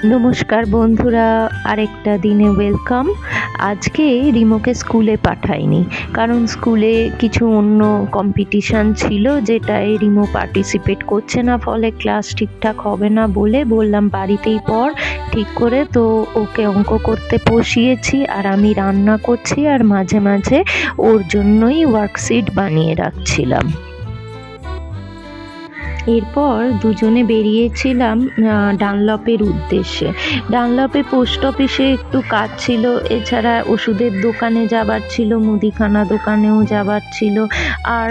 নমস্কার বন্ধুরা, আরেকটা দিনে ওয়েলকাম। আজকে রিমোকে স্কুলে পাঠাইনি, কারণ স্কুলে কিছু অন্য কম্পিটিশান ছিল যেটায় রিমো পার্টিসিপেট করছে না, ফলে ক্লাস ঠিকঠাক হবে না বলে বললাম বাড়িতেই পড় ঠিক করে। তো ওকে অঙ্ক করতে বসিয়েছি আর আমি রান্না করছি, আর মাঝে মাঝে ওর জন্যই ওয়ার্কশিট বানিয়ে রাখছিলাম। এরপর দুজনে বেরিয়েছিলাম ডানলপের উদ্দেশ্যে। ডানলপে পোস্ট অফিসে একটু কাজ ছিল, এছাড়া ওষুধের দোকানে যাবার ছিল, মুদিখানা দোকানেও যাবার ছিল। আর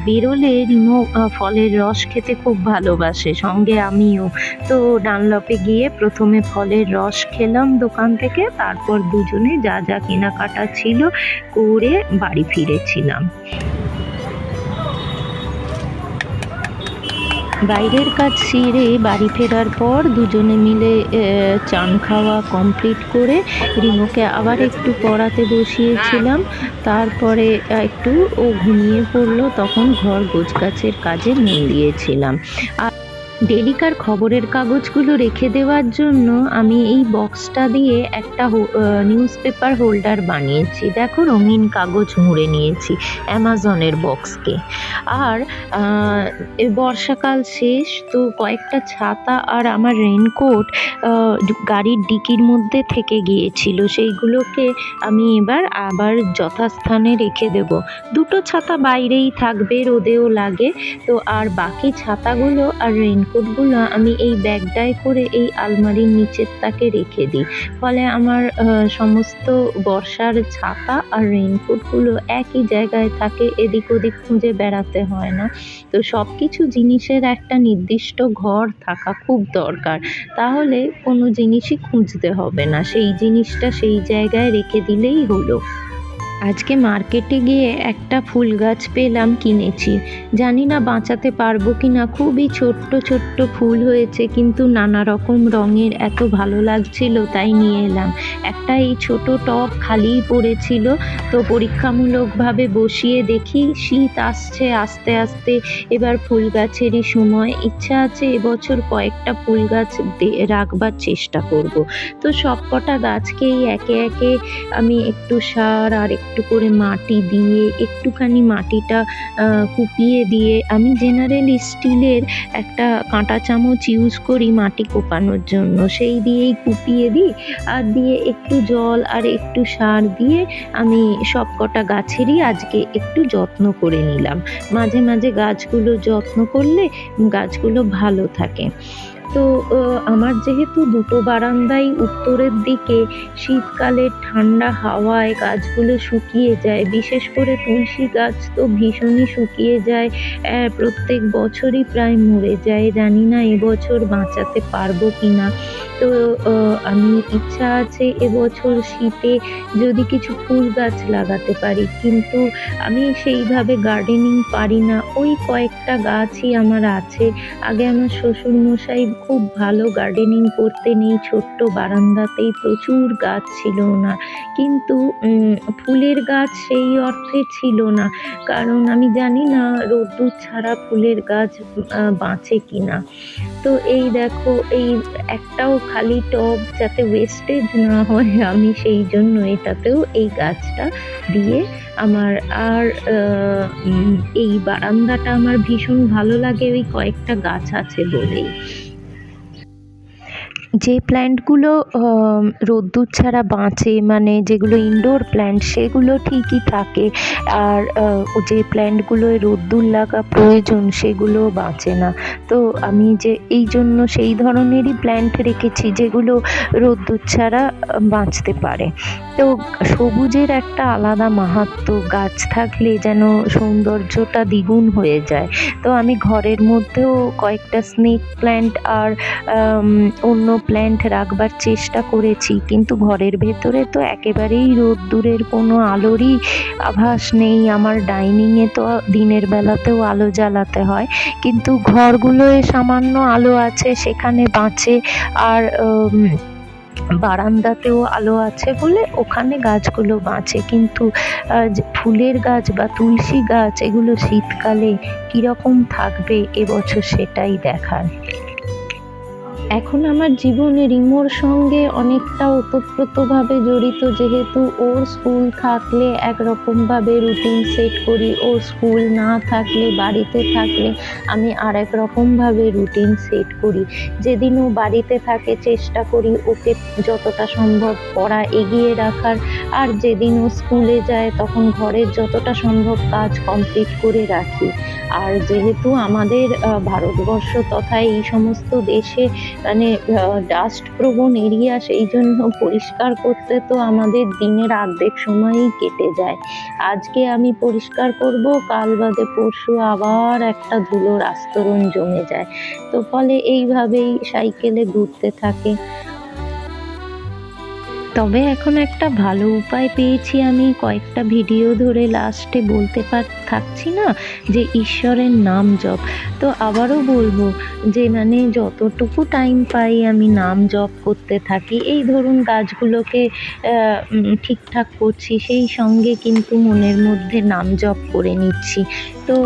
বেরোলে রিমো ফলের রস খেতে খুব ভালোবাসে, সঙ্গে আমিও। তো ডানলপে গিয়ে প্রথমে ফলের রস খেলাম দোকান থেকে, তারপর দুজনে যা যা কেনাকাটা ছিল করে বাড়ি ফিরেছিলাম। বাইরের কাজ সেরে বাড়ি ফেরার পর দুজনে মিলে চান খাওয়া কমপ্লিট করে রিমোকে আবার একটু পড়াতে বসিয়েছিলাম। তারপরে একটু ও ঘুমিয়ে পড়লো, তখন ঘর গোছগাছের কাজে মন দিয়েছিলাম। আর ডেলিকার খবরের কাগজগুলো রেখে দেওয়ার জন্য আমি এই বক্সটা দিয়ে একটা নিউজ পেপার হোল্ডার বানিয়েছি। দেখো, রঙিন কাগজ মুড়ে নিয়েছি অ্যামাজনের বক্সকে। আর বর্ষাকাল শেষ, তো কয়েকটা ছাতা আর আমার রেনকোট গাড়ির ডিকির মধ্যে থেকে গিয়েছিল, সেইগুলোকে আমি এবার আবার যথাস্থানে রেখে দেব। দুটো ছাতা বাইরেই থাকবে, রোদেও লাগে তো। আর বাকি ছাতাগুলো আর রেনকোটগুলো আমি এই ব্যাগটায় করে এই আলমারির নিচের তাকে রেখে দিই, ফলে আমার সমস্ত বর্ষার ছাতা আর রেনকোটগুলো একই জায়গায় থাকে, এদিক ওদিক খুঁজে বেড়াতে হয় না। তো সব কিছু জিনিসের একটা নির্দিষ্ট ঘর থাকা খুব দরকার, তাহলে কোনো জিনিসই খুঁজতে হবে না, সেই জিনিসটা সেই জায়গায় রেখে দিলেই হলো। আজকে মার্কেটে গিয়ে একটা ফুল গাছ পেলাম, কিনেছি। জানি না বাঁচাতে পারবো কি না, খুবই ছোট্ট ছোট্ট ফুল হয়েছে, কিন্তু নানা রকম রঙের, এত ভালো লাগছিল তাই নিয়ে এলাম। একটা এই ছোট টব খালিই পড়েছিল, তো পরীক্ষামূলকভাবে বসিয়ে দেখি শীত আসছে আস্তে আস্তে, এবার ফুল গাছেরই সময়। ইচ্ছা আছে এবছর কয়েকটা ফুল গাছ রাখবার চেষ্টা করব। তো সব কটা গাছকেই একে একে আমি একটু সার আর একটু করে মাটি দিয়ে, একটুখানি মাটিটা কুপিয়ে দিয়ে, আমি জেনারেলি স্টিলের একটা কাঁটা চামচ ইউজ করি মাটি কোপানোর জন্য, সেই দিয়েই কুপিয়ে দিই। আর দিয়ে একটু জল আর একটু সার দিয়ে আমি সব কটা গাছেরই আজকে একটু যত্ন করে নিলাম। মাঝে মাঝে গাছগুলো যত্ন করলে গাছগুলো ভালো থাকে। তো আমার যেহেতু দুটো বারান্দাই উত্তরের দিকে, শীতকালে ঠান্ডা হাওয়ায় গাছগুলো শুকিয়ে যায়, বিশেষ করে তুলসী গাছ তো ভীষণই শুকিয়ে যায়, প্রত্যেক বছরই প্রায় মরে যায়। জানি না এবছর বাঁচাতে পারবো কি না। তো আমি ইচ্ছা আছে এবছর শীতে যদি কিছু ফুল গাছ লাগাতে পারি, কিন্তু আমি সেইভাবে গার্ডেনিং পারি না। ওই কয়েকটা গাছই আমার আছে। আগে আমার শ্বশুরমশাই খুব ভালো গার্ডেনিং করতেন, এই ছোট্ট বারান্দাতেই প্রচুর গাছ ছিল ওনার, কিন্তু ফুলের গাছ সেই অর্থে ছিল না, কারণ আমি জানি না রোদ্দুর ছাড়া ফুলের গাছ বাঁচে কিনা। তো এই দেখো, এই একটাও খালি টব যাতে ওয়েস্টেজ না হয়, আমি সেই জন্য এটাতেও এই গাছটা দিয়ে আমার। আর এই বারান্দাটা আমার ভীষণ ভালো লাগে ওই কয়েকটা গাছ আছে বলেই। যে প্ল্যান্টগুলো রোদ্দুর ছাড়া বাঁচে, মানে যেগুলো ইনডোর প্ল্যান্ট, সেগুলো ঠিকই থাকে। আর যে প্ল্যান্টগুলোয় রোদ্দুর লাগা প্রয়োজন সেগুলো বাঁচে না। তো আমি যে এই জন্য সেই ধরনেরই প্ল্যান্ট রেখেছি যেগুলো রোদ্দুর ছাড়া বাঁচতে পারে। তো সবুজের একটা আলাদা মাহাত্ম্য, গাছ থাকলে যেন সৌন্দর্যটা দ্বিগুণ হয়ে যায়। তো আমি ঘরের মধ্যেও কয়েকটা স্নেক প্ল্যান্ট আর অন্য প্ল্যান্ট রাখবার চেষ্টা করেছি, কিন্তু ঘরের ভেতরে তো একেবারেই রোদ্দুরের কোনো আলোরই আভাস নেই। আমার ডাইনিংয়ে তো দিনের বেলাতেও আলো জ্বালাতে হয়, কিন্তু ঘরগুলোয় সামান্য আলো আছে, সেখানে বাঁচে। আর বারান্দাতেও আলো আছে বলে ওখানে গাছগুলো বাঁচে, কিন্তু ফুলের গাছ বা তুলসী গাছ এগুলো শীতকালে কীরকম থাকবে এবছর সেটাই দেখার। এখন আমার জীবনে রিমোর সঙ্গে অনেকটা ওতপ্রোতভাবে জড়িত, যেহেতু ওর স্কুল থাকলে একরকমভাবে রুটিন সেট করি, ওর স্কুল না থাকলে বাড়িতে থাকলে আমি আরেক রকমভাবে রুটিন সেট করি। যেদিন ও বাড়িতে থাকে চেষ্টা করি ওকে যতটা সম্ভব পড়া এগিয়ে রাখার, আর যেদিন ও স্কুলে যায় তখন ঘরের যতটা সম্ভব কাজ কমপ্লিট করে রাখি। আর যেহেতু আমাদের ভারতবর্ষ তথা এই সমস্ত দেশে মানে ডাস্ট প্রবণ এরিয়া, সেই জন্য পরিষ্কার করতে তো আমাদের দিনের অর্ধেক সময়ই কেটে যায়। আজকে আমি পরিষ্কার করব, কাল বাদে পরশু আবার একটা ধুলোর আস্তরণ জমে যায়। তো ফলে এইভাবেই সাইকেলে ঘুরতে থাকে। তবে এখন একটা ভালো উপায় পেয়েছি, আমি কয়েকটা ভিডিও ধরে লাস্টে বলতে থাকছি না যে ঈশ্বরের নাম জপ। তো আবারও বলবো যে মানে যতটুকু টাইম পাই আমি নাম জপ করতে থাকি। এই ধরুন গাছগুলোকে ঠিকঠাক করছি, সেই সঙ্গে কিন্তু মনের মধ্যে নাম জপ করে নিচ্ছি। তো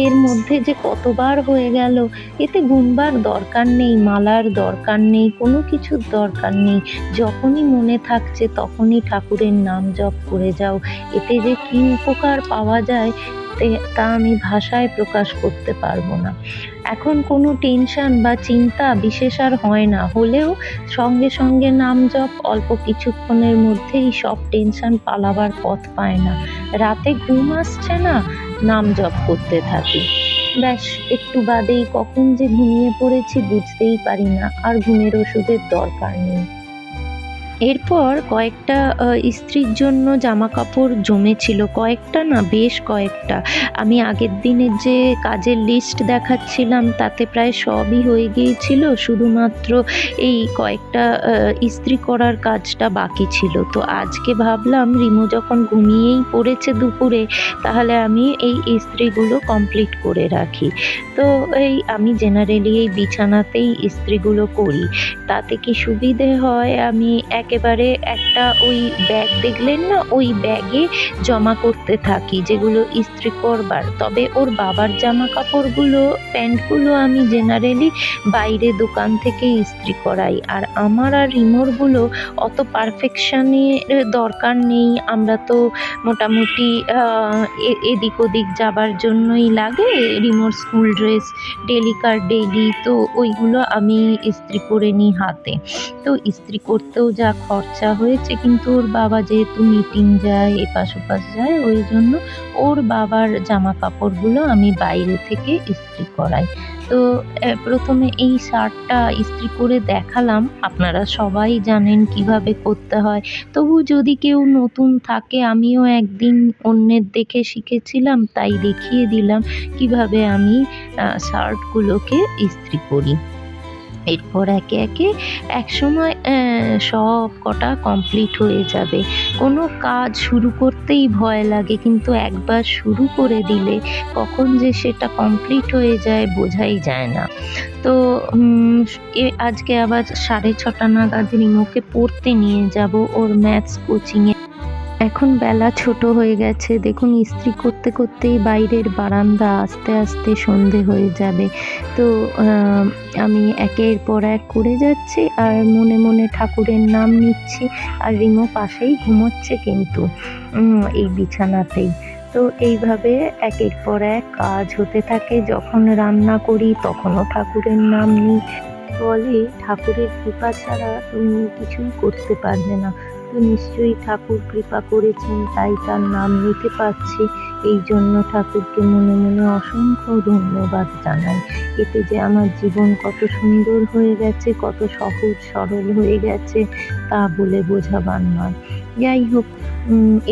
এর মধ্যে যে কতবার হয়ে গেল, এতে গুনবার দরকার নেই, মালার দরকার নেই, কোনো কিছুর দরকার নেই। যখনই মনে থাকছে তখনই ঠাকুরের নাম জপ করে যাও। এতে যে কী উপকার পাওয়া যায় তা আমি ভাষায় প্রকাশ করতে পারবো না। এখন কোনো টেনশন বা চিন্তা বিশেষ আর হয় না, হলেও সঙ্গে সঙ্গে নাম জপ অল্প কিছুক্ষণের মধ্যেই সব টেনশন পালাবার পথ পায় না। রাতে ঘুম আসছে না, নাম জপ করতে থাকি, ব্যাস একটু বাদেই কখন যে ঘুমিয়ে পড়েছি বুঝতেই পারি না, আর ঘুমের ওষুধের দরকার নেই। এরপর কয়েকটা ইস্ত্রির জন্য জামা কাপড় জমেছিল, কয়েকটা না বেশ কয়েকটা। আমি আগের দিনের যে কাজের লিস্ট দেখাচ্ছিলাম তাতে প্রায় সবই হয়ে গিয়েছিল, শুধুমাত্র এই কয়েকটা ইস্ত্রি করার কাজটা বাকি ছিল। তো আজকে ভাবলাম রিমো যখন ঘুমিয়েই পড়েছে দুপুরে, তাহলে আমি এই ইস্ত্রিগুলো কমপ্লিট করে রাখি। তো আমি জেনারেলি এই বিছানাতেই ইস্ত্রিগুলো করি। তাতে কি সুবিধে হয়, আমি একেবারে একটা ওই ব্যাগ দেখলেন না, ওই ব্যাগে জমা করতে থাকি যেগুলো ইস্ত্রি করবার। তবে ওর বাবার জামা কাপড়গুলো, প্যান্টগুলো আমি জেনারেলি বাইরে দোকান থেকে ইস্ত্রি করাই। আর আমার আর রিমোরগুলো অত পারফেকশনের দরকার নেই, আমরা তো মোটামুটি এদিক ওদিক যাবার জন্যই লাগে। রিমোর স্কুল ড্রেস ডেলিকার ডেইলি, তো ওইগুলো আমি ইস্ত্রি করে নিই হাতে। তো ইস্ত্রি করতেও যা খরচা হয়েছে, কিন্তু ওর বাবা যেহেতু মিটিং যায়, এপাশ ওপাশ যায়, ওই জন্য ওর বাবার জামা কাপড়গুলো আমি বাইরে থেকে ইস্ত্রি করাই। তো প্রথমে এই শার্টটা ইস্ত্রি করে দেখালাম, আপনারা সবাই জানেন কিভাবে করতে হয়। তবু যদি কেউ নতুন থাকে, আমিও একদিন অন্যের দেখে শিখেছিলাম, তাই দেখিয়ে দিলাম কিভাবে আমি শার্টগুলোকে ইস্ত্রি করি। এরপর একে একে একসময় সব কটা কমপ্লিট হয়ে যাবে। কোনো কাজ শুরু করতেই ভয় লাগে, কিন্তু একবার শুরু করে দিলে কখন যে সেটা কমপ্লিট হয়ে যায় বোঝাই যায় না। তো আজকে আবার 6:30 নাগাদ রিমোকে পড়তে নিয়ে যাব ওর ম্যাথস কোচিংয়ে। এখন বেলা ছোট হয়ে গেছে, দেখুন ইস্ত্রি করতে করতেই বাইরের বারান্দা আস্তে আস্তে সন্ধে হয়ে যাবে। তো আমি একের পর এক করে যাচ্ছি আর মনে মনে ঠাকুরের নাম নিচ্ছি, আর রিমো পাশেই ঘুমোচ্ছে কিন্তু এই বিছানাতেই। তো এইভাবে একের পর এক কাজ হতে থাকে। যখন রান্না করি তখনও ঠাকুরের নাম নিই। বলে ঠাকুরের কৃপা ছাড়া তুমি কিছুই করতে পারবে না। তো নিশ্চয়ই ঠাকুর কৃপা করেছেন, তাই তার নাম নিতে পারছি। এই জন্য ঠাকুরকে মনে মনে অসংখ্য ধন্যবাদ জানাই। এতে যে আমার জীবন কত সুন্দর হয়ে গেছে, কত সহজ সরল হয়ে গেছে, তা বলে বোঝাবার নয়। যাই হোক,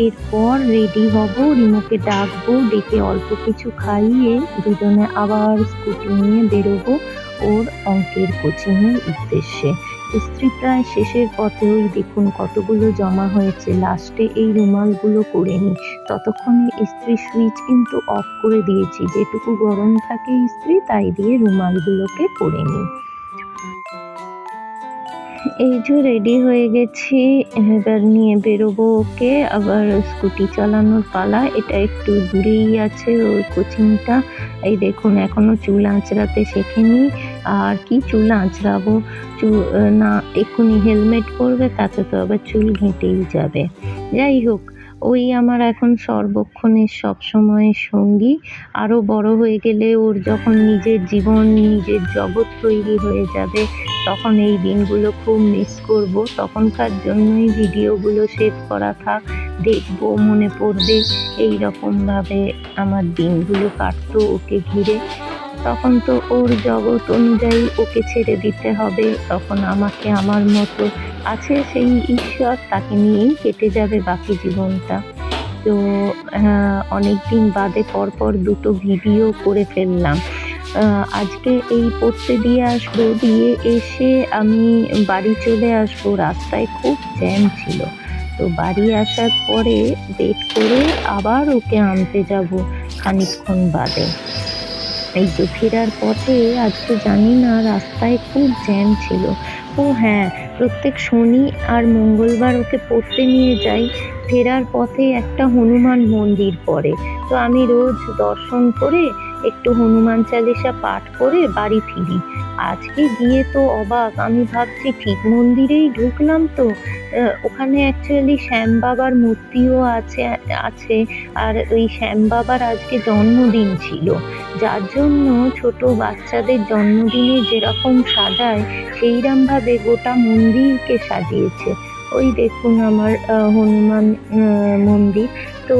এরপর রেডি হব, রিমোকে ডাকবো, ডেকে অল্প কিছু খাইয়ে দুজনে আবার স্কুটি নিয়ে বেরোবো ওর অঙ্কের কোচিংয়ের উদ্দেশ্যে। ইস্ত্রি প্রায় শেষের পথে, ওই দেখুন কতগুলো জমা হয়েছে। লাস্টে এই রুমালগুলো করে নিই। ততক্ষণে ইস্ত্রির সুইচ কিন্তু অফ করে দিয়েছি, যেটুকু গরম থাকে ইস্ত্রি তাই দিয়ে রুমালগুলোকে করে নিই। এই যে রেডি হয়ে গেছি, এবার নিয়ে বেরোবো ওকে, আবার স্কুটি চালানোর পালা। এটা একটু দূরেই আছে ওর কোচিংটা। এই দেখুন এখনো চুল আঁচড়াতে শেখেনি, আর কি চুল আঁচড়াবো, না এক্ষুনি হেলমেট পরবে তাতে তো আবার চুল ঘেঁটেই যাবে। যাই হোক, ওই আমার এখন সর্বক্ষণের সবসময়ের সঙ্গী। আরও বড় হয়ে গেলে ওর যখন নিজের জীবন, নিজের জগৎ তৈরি হয়ে যাবে, তখন এই দিনগুলো খুব মিস করব। তখনকার জন্যই ভিডিওগুলো সেভ করা থাক, দেখবো, মনে পড়বে, এই রকমভাবে আমার দিনগুলো কাটতো ওকে ঘিরে। তখন তো ওর জগৎ অনুযায়ী ওকে ছেড়ে দিতে হবে, তখন আমাকে আমার মতো আছে সেই ঈশ্বর, তাকে নিয়েই কেটে যাবে বাকি জীবনটা। তো অনেক দিন বাদে পরপর দুটো ভিডিও করে ফেললাম। আজকে এই পড়তে দিয়ে আসবো, দিয়ে এসে আমি বাড়ি চলে আসবো। রাস্তায় খুব জ্যাম ছিল, তো বাড়ি আসার পরে ওয়েট করে আবার ওকে আনতে যাব খানিকক্ষণ বাদে। এই তো ফেরার পথে আজকে জানি না রাস্তায় খুব জ্যাম ছিল। ও হ্যাঁ, প্রত্যেক শনি আর মঙ্গলবার ওকে পড়তে নিয়ে যাই। ফেরার পথে একটা হনুমান মন্দির পড়ে, তো আমি রোজ দর্শন করে একটু হনুমান চালিসা পাঠ করে বাড়ি ফিরি। আজকে গিয়ে তো অবাক, আমি ভাবছি ঠিক মন্দিরেই ঢুকলাম তো। ওখানে অ্যাকচুয়ালি শ্যাম বাবার মূর্তিও আছে। আর ওই শ্যাম বাবার আজকে জন্মদিন ছিল, যার জন্য ছোট বাচ্চাদের জন্মদিনে যেরকম সাজায় সেইরকমভাবে গোটা মন্দিরকে সাজিয়েছে। ওই দেখুন আমার হনুমান মন্দির। তো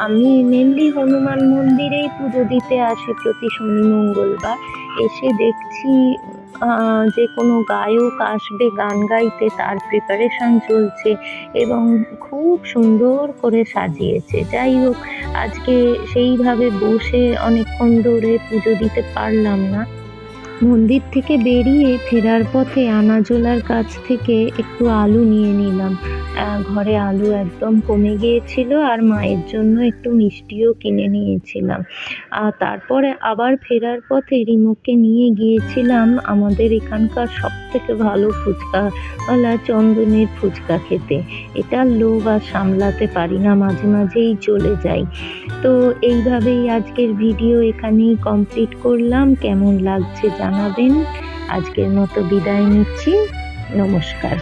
আমি মেনলি হনুমান মন্দিরেই পুজো দিতে আসি প্রতি শনি মঙ্গলবার। এসে দেখছি যে কোনো গায়ক আসবে গান গাইতে, তার প্রিপারেশন চলছে এবং খুব সুন্দর করে সাজিয়েছে। যাই হোক, আজকে সেইভাবে বসে অনেকক্ষণ ধরে পুজো দিতে পারলাম না। মন্দির থেকে বেরিয়ে ফেরার পথে আনাজোলার কাছ থেকে একটু আলু নিয়ে নিলাম। ঘরে আলু একদম কমে গিয়েছিল, আর মায়ের জন্য একটু মিষ্টিও কিনে নিয়েছিলাম। তারপরে আবার ফেরার পথে রিমুকে নিয়ে গিয়েছিলাম আমাদের এখানকার সবথেকে ভালো ফুচকাওয়ালা চন্দনের ফুচকা খেতে। এটার লোভ আর সামলাতে পারি না, মাঝে মাঝেই চলে যাই। তো এইভাবেই আজকের ভিডিও এখানেই কমপ্লিট করলাম। কেমন লাগছে জানাবেন। আজকের মতো বিদায় নিচ্ছি, নমস্কার।